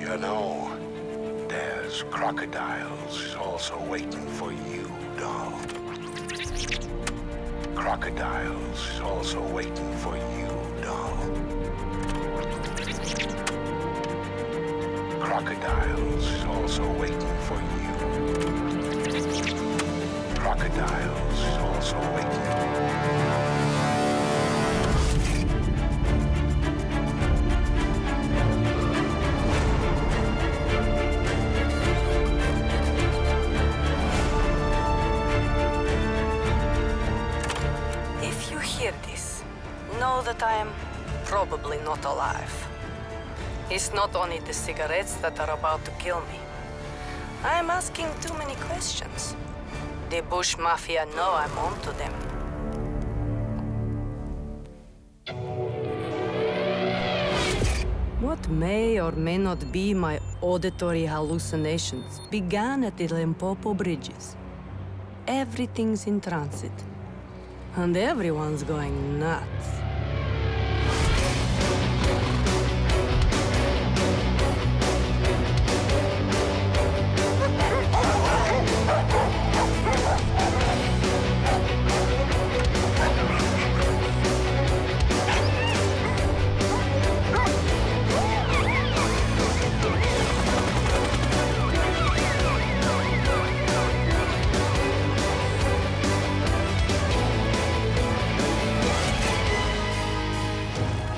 You know, there's crocodiles also waiting for you, doll. Crocodiles also waiting for you, doll. Crocodiles also waiting for you. Crocodiles also waiting. Know that I am probably not alive. It's not only the cigarettes that are about to kill me. I am asking too many questions. The Bush Mafia know I'm onto them. What may or may not be my auditory hallucinations began at the Limpopo bridges. Everything's in transit, and everyone's going nuts.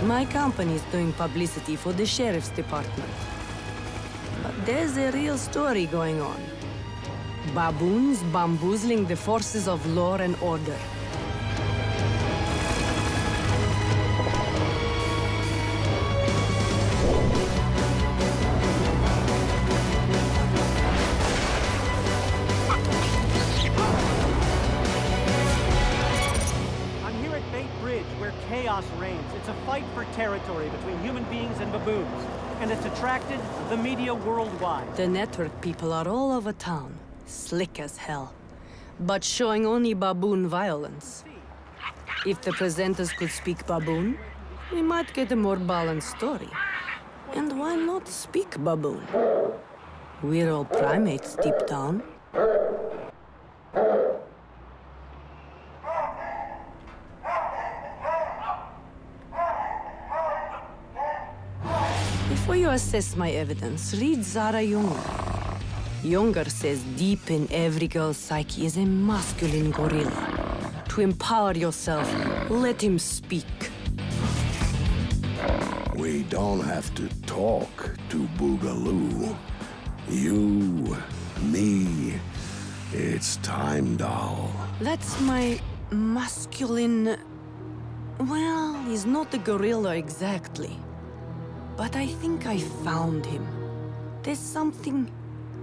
My company's doing publicity for the sheriff's department. But there's a real story going on. Baboons bamboozling the forces of law and order. Bate Bridge, where chaos reigns. It's a fight for territory between human beings and baboons. And it's attracted the media worldwide. The network people are all over town, slick as hell, but showing only baboon violence. If the presenters could speak baboon, we might get a more balanced story. And why not speak baboon? We're all primates deep down. Before you assess my evidence, read Zara Younger. Younger says deep in every girl's psyche is a masculine gorilla. To empower yourself, let him speak. We don't have to talk to Boogaloo. You, me, it's time, doll. That's my masculine... Well, he's not a gorilla exactly. But I think I found him. There's something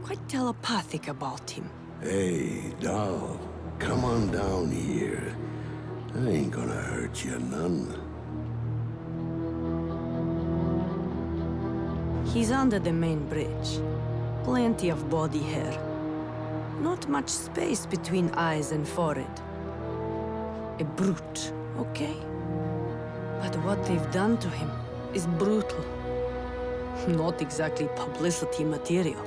quite telepathic about him. Hey, doll, come on down here. I ain't gonna hurt you none. He's under the main bridge. Plenty of body hair. Not much space between eyes and forehead. A brute, okay? But what they've done to him is brutal. Not exactly publicity material.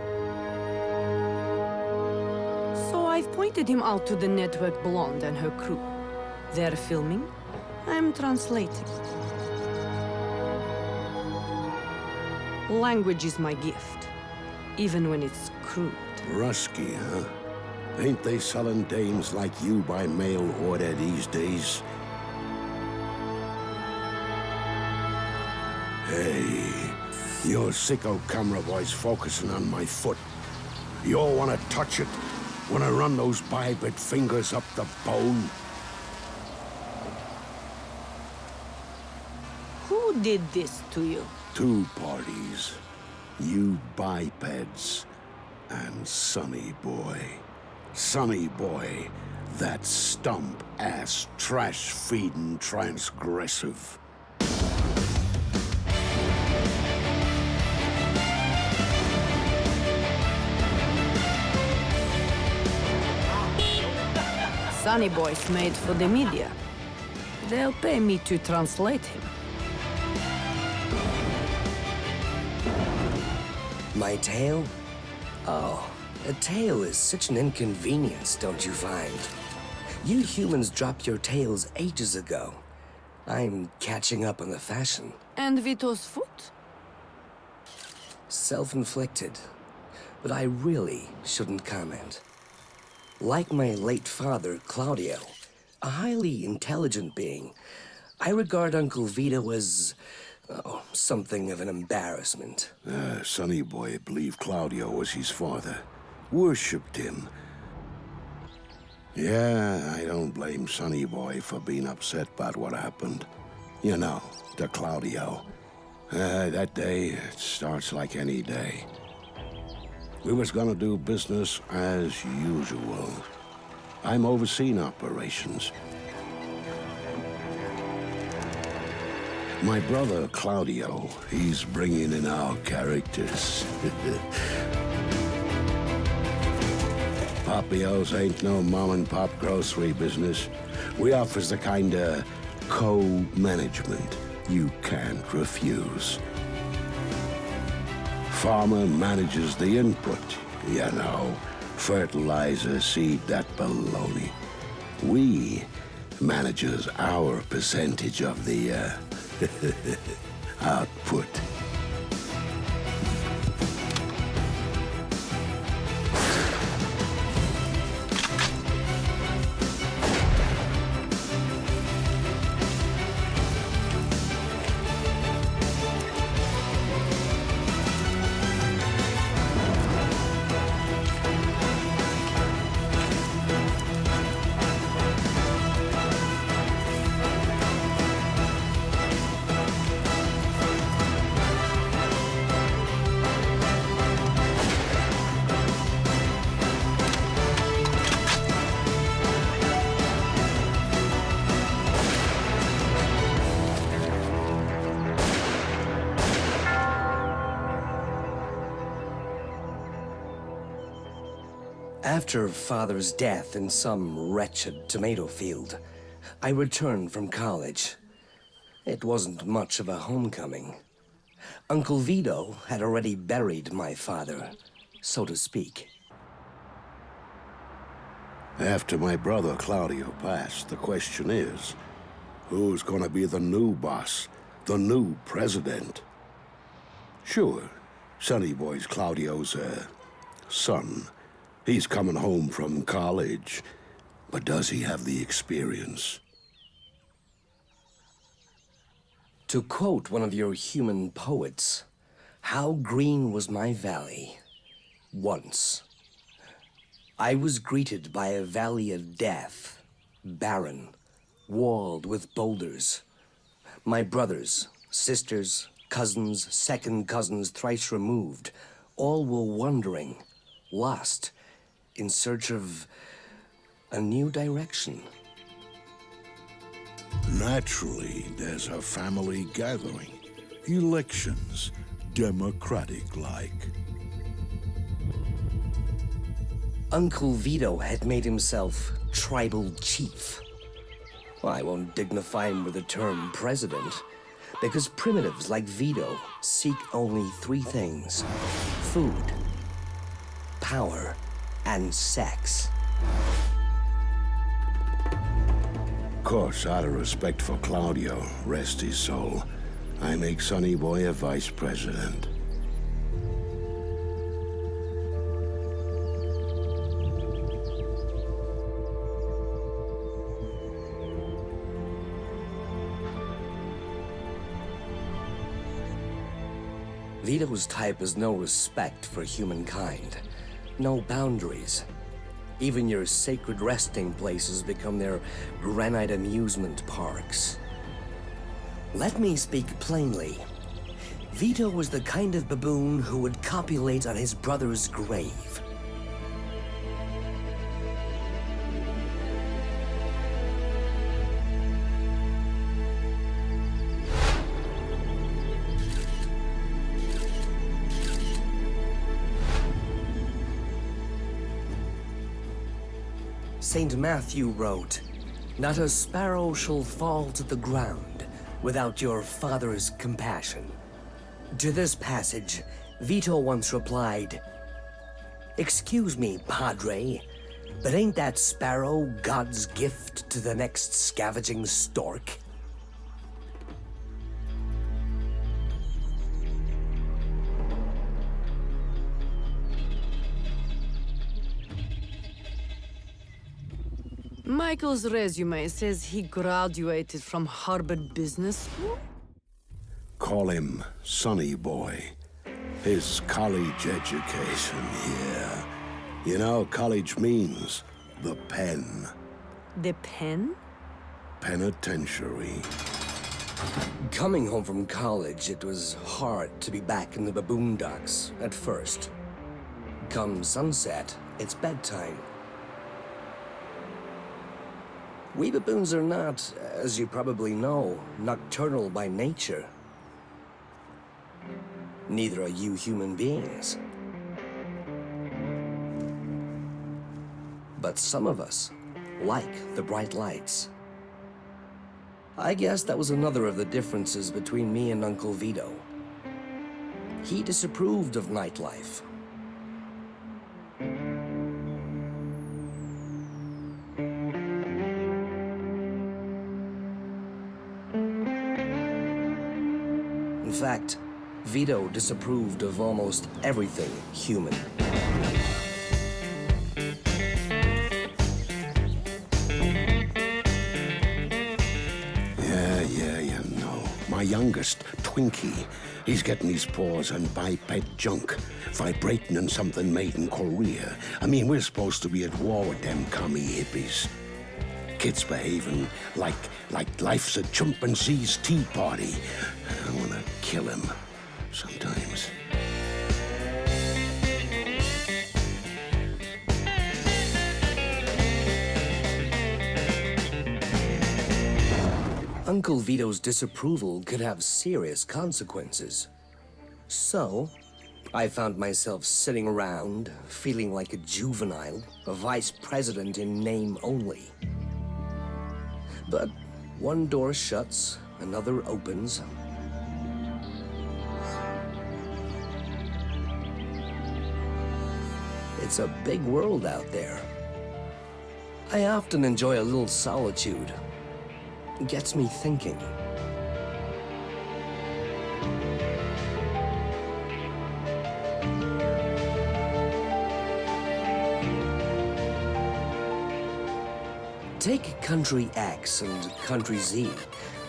So I've pointed him out to the Network Blonde and her crew. They're filming, I'm translating. Language is my gift, even when it's crude. Rusky, huh? Ain't they selling dames like you by mail order these days? Hey, your sicko camera boy's focusing on my foot. You all wanna touch it? Wanna run those biped fingers up the bone? Who did this to you? Two parties. You bipeds and Sonny Boy. Sonny Boy, that stump-ass, trash-feeding transgressive. Sonny Boy's made for the media. They'll pay me to translate him. My tail? Oh, a tail is such an inconvenience, don't you find? You humans dropped your tails ages ago. I'm catching up on the fashion. And Vito's foot? Self-inflicted. But I really shouldn't comment. Like my late father, Claudio, a highly intelligent being, I regard Uncle Vito as, something of an embarrassment. Sonny boy believed Claudio was his father. Worshipped him. Yeah, I don't blame Sonny boy for being upset about what happened. You know, to Claudio. That day, it starts like any day. We was gonna do business as usual. I'm overseeing operations. My brother, Claudio, he's bringing in our characters. Papio's ain't no mom-and-pop grocery business. We offers the kind of co-management you can't refuse. Farmer manages the input, you know, fertilizer, seed, that baloney. We manages our percentage of the, output. After Father's death in some wretched tomato field, I returned from college. It wasn't much of a homecoming. Uncle Vito had already buried my father, so to speak. After my brother Claudio passed, the question is, who's gonna be the new boss, the new president? Sure, Sonny Boy's Claudio's, son. He's coming home from college, but does he have the experience? To quote one of your human poets, how green was my valley once. I was greeted by a valley of death, barren, walled with boulders. My brothers, sisters, cousins, second cousins thrice removed, all were wandering, lost, in search of a new direction. Naturally, there's a family gathering. Elections, democratic-like. Uncle Vito had made himself tribal chief. Well, I won't dignify him with the term president, because primitives like Vito seek only three things: food, power, and sex. Of course, out of respect for Claudio, rest his soul, I make Sonny Boy a vice president. Vito's type has no respect for humankind, no boundaries. Even your sacred resting places become their granite amusement parks. Let me speak plainly. Vito was the kind of baboon who would copulate on his brother's grave. St. Matthew wrote, "Not a sparrow shall fall to the ground without your Father's compassion." To this passage, Vito once replied, "Excuse me, Padre, but ain't that sparrow God's gift to the next scavenging stork?" Michael's resume says he graduated from Harvard Business School. Call him Sonny Boy. His college education, yeah. You know, college means the pen. The pen? Penitentiary. Coming home from college, it was hard to be back in the Baboon docks at first. Come sunset, it's bedtime. We baboons are not, as you probably know, nocturnal by nature. Neither are you human beings. But some of us like the bright lights. I guess that was another of the differences between me and Uncle Vito. He disapproved of nightlife. In fact, Vito disapproved of almost everything human. Yeah, you know. My youngest, Twinkie, he's getting his paws on biped junk, vibrating on something made in Korea. I mean, we're supposed to be at war with them commie hippies. Kids behaving like life's a chimpanzee's tea party. I wanna kill him sometimes. Uncle Vito's disapproval could have serious consequences. So, I found myself sitting around, feeling like a juvenile, a vice president in name only. But one door shuts, another opens. It's a big world out there. I often enjoy a little solitude. It gets me thinking. Take Country X and Country Z.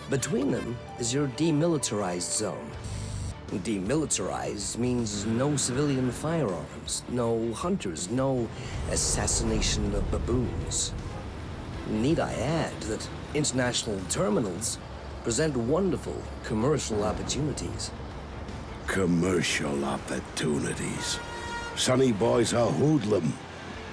Between them is your demilitarized zone. Demilitarized means no civilian firearms, no hunters, no assassination of baboons. Need I add that international terminals present wonderful commercial opportunities? Commercial opportunities. Sonny Boy's a hoodlum.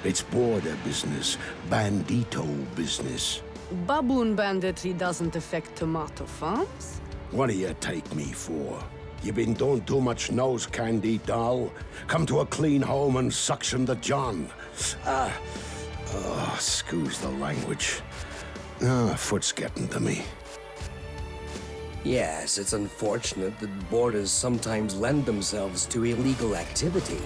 It's border business, bandito business. Baboon banditry doesn't affect tomato farms. What do you take me for? You been doing too much nose candy, doll? Come to a clean home and suction the John. Excuse the language. Foot's getting to me. Yes, it's unfortunate that borders sometimes lend themselves to illegal activity.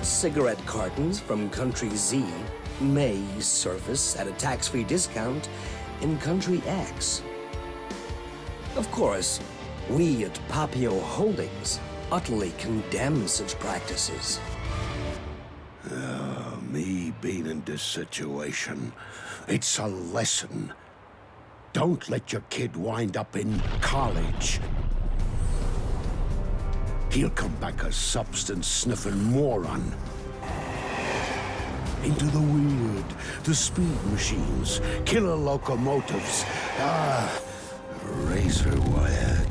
Cigarette cartons from Country Z may surface at a tax-free discount in Country X. Of course, we at Papio Holdings utterly condemn such practices. Me being in this situation, it's a lesson. Don't let your kid wind up in college. He'll come back a substance-sniffing moron. Into the weird, the speed machines, killer locomotives, razor wire.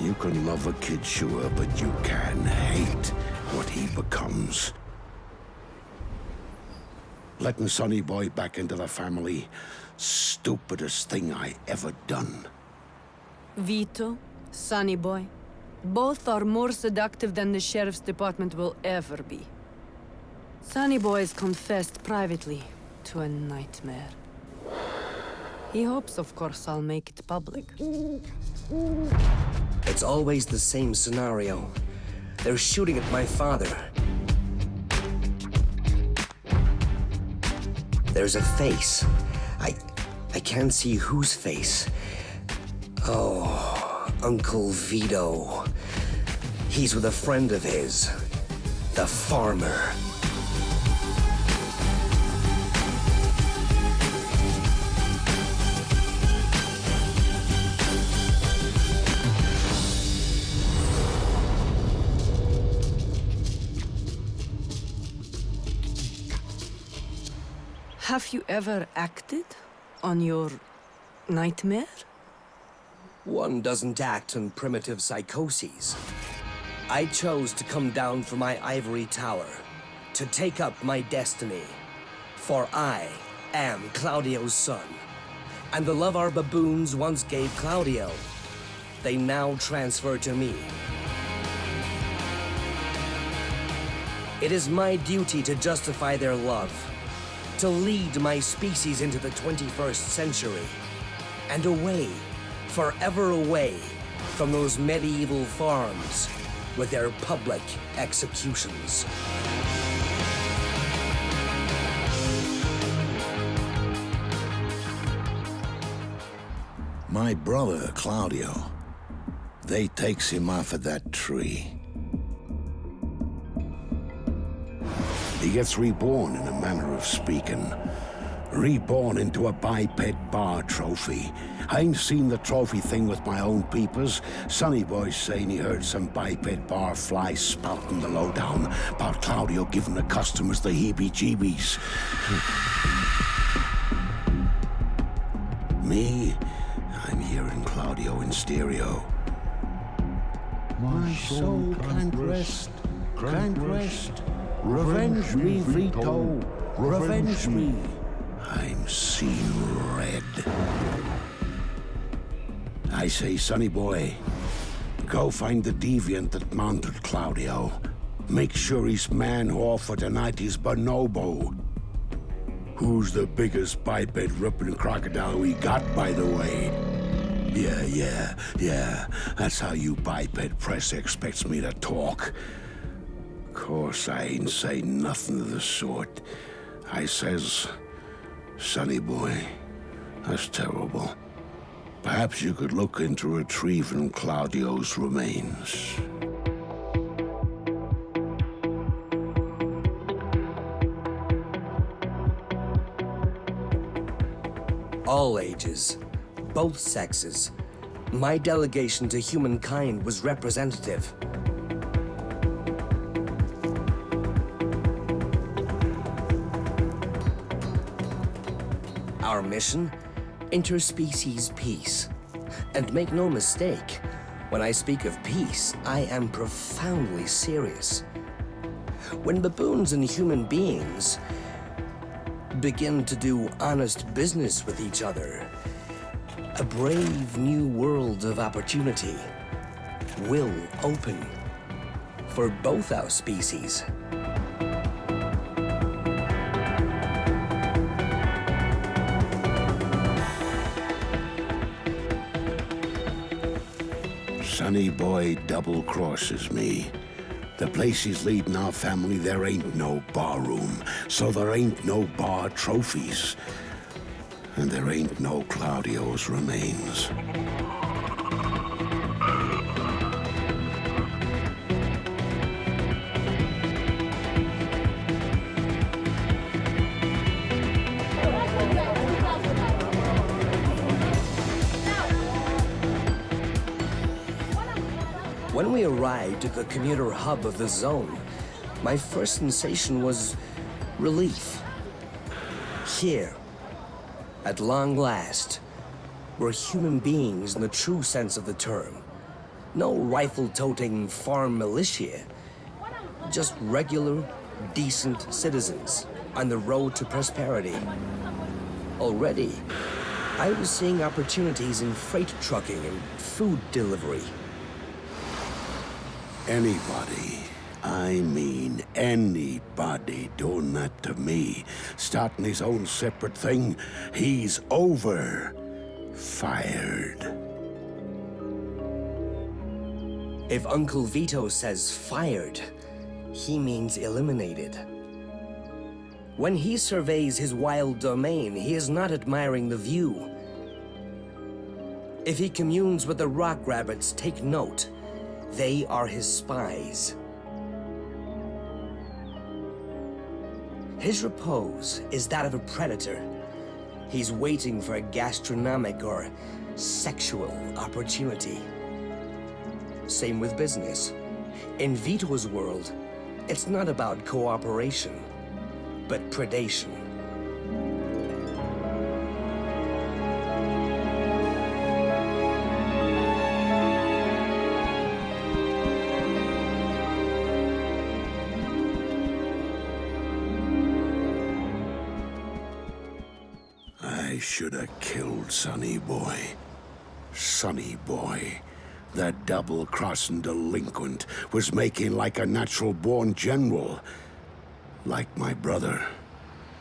You can love a kid, sure, but you can hate what he becomes. Letting Sonny Boy back into the family, stupidest thing I ever done. Vito, Sonny Boy, both are more seductive than the sheriff's department will ever be. Sonny Boy's confessed privately. to a nightmare. He hopes, of course, I'll make it public. It's always the same scenario. They're shooting at my father. There's a face. I can't see whose face. Oh, Uncle Vito. He's with a friend of his, the farmer. Have you ever acted on your nightmare? One doesn't act on primitive psychoses. I chose to come down from my ivory tower, to take up my destiny. For I am Claudio's son, and the love our baboons once gave Claudio, they now transfer to me. It is my duty to justify their love, to lead my species into the 21st century, and away, forever away, from those medieval farms with their public executions. My brother, Claudio, they takes him off of that tree. He gets reborn, in a manner of speaking. Reborn into a biped bar trophy. I ain't seen the trophy thing with my own peepers. Sonny Boy's saying he heard some biped bar fly spouting the lowdown about Claudio giving the customers the heebie-jeebies. Me? I'm hearing Claudio in stereo. My soul can't rest, can't rest. Revenge me, Vito. Revenge me. I'm seeing red. I say, Sonny Boy, go find the deviant that mounted Claudio. Make sure his man whore for tonight is Bonobo. Who's the biggest biped ripping crocodile we got, by the way? Yeah. That's how you biped press expects me to talk. Course, I ain't say nothing of the sort. I says, Sonny Boy, that's terrible. Perhaps you could look into retrieving Claudio's remains. All ages, both sexes. My delegation to humankind was representative. Our mission? Interspecies peace. And make no mistake, when I speak of peace, I am profoundly serious. When baboons and human beings begin to do honest business with each other, a brave new world of opportunity will open for both our species. Sonny Boy double-crosses me. The place he's leading our family, there ain't no barroom, so there ain't no bar trophies. And there ain't no Claudio's remains. When we arrived at the commuter hub of the zone, my first sensation was relief. Here, at long last, were human beings in the true sense of the term. No rifle-toting farm militia, just regular, decent citizens on the road to prosperity. Already, I was seeing opportunities in freight trucking and food delivery. Anybody I mean, anybody doing that to me, starting his own separate thing, he's over. Fired. If Uncle Vito says fired, he means eliminated. When he surveys his wild domain, he is not admiring the view. If he communes with the rock rabbits, take note. They are his spies. His repose is that of a predator. He's waiting for a gastronomic or sexual opportunity. Same with business. In Vito's world, it's not about cooperation, but predation. I should have killed Sonny Boy. Sonny Boy. That double-crossing delinquent was making like a natural-born general. Like my brother,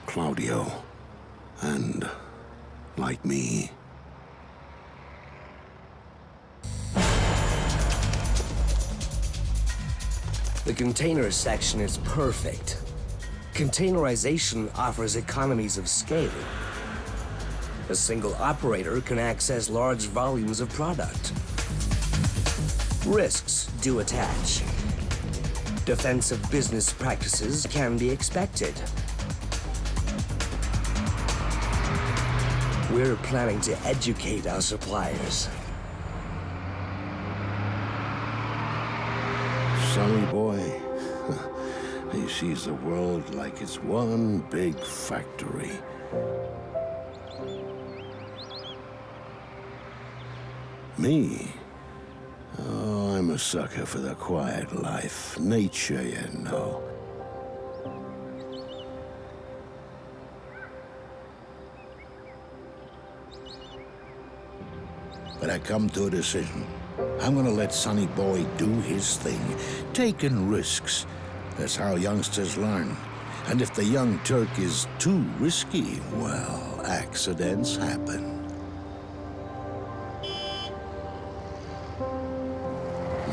Claudio. And like me. The container section is perfect. Containerization offers economies of scale. A single operator can access large volumes of product. Risks do attach. Defensive business practices can be expected. We're planning to educate our suppliers. Sonny Boy, he sees the world like it's one big factory. Me? Oh, I'm a sucker for the quiet life. Nature, you know. But I come to a decision. I'm gonna let Sonny Boy do his thing, taking risks. That's how youngsters learn. And if the young Turk is too risky, well, accidents happen.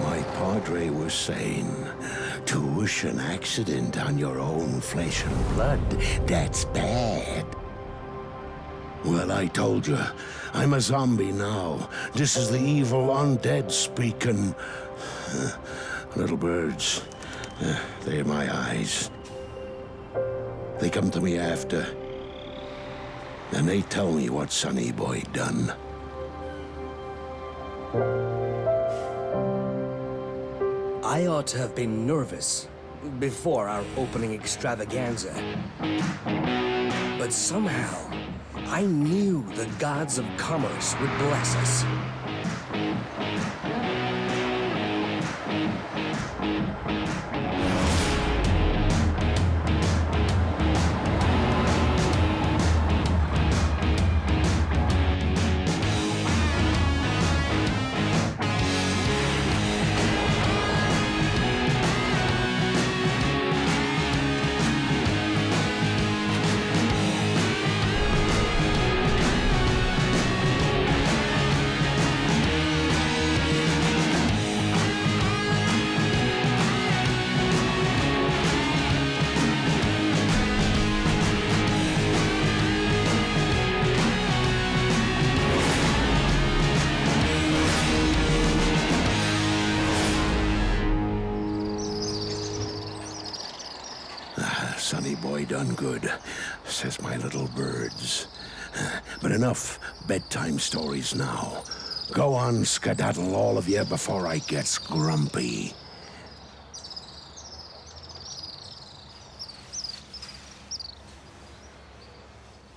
My padre was saying, to wish an accident on your own flesh and blood, that's bad. Well, I told you, I'm a zombie now. This is the evil undead speaking. Little birds, they're my eyes. They come to me after, and they tell me what Sonny Boy done. I ought to have been nervous before our opening extravaganza. But somehow, I knew the gods of commerce would bless us. Sonny Boy done good, says my little birds. But enough bedtime stories now. Go on, skedaddle all of you before I get grumpy.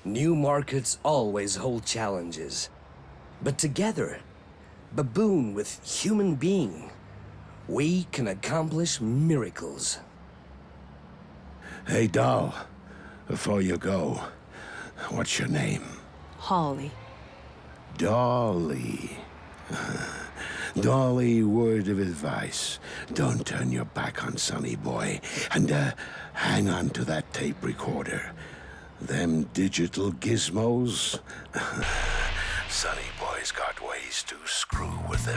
New markets always hold challenges. But together, Baboon with human being, we can accomplish miracles. Hey, doll, before you go, what's your name? Holly. Dolly. Dolly, word of advice. Don't turn your back on Sonny Boy. And, hang on to that tape recorder. Them digital gizmos? Sonny Boy's got ways to screw with them.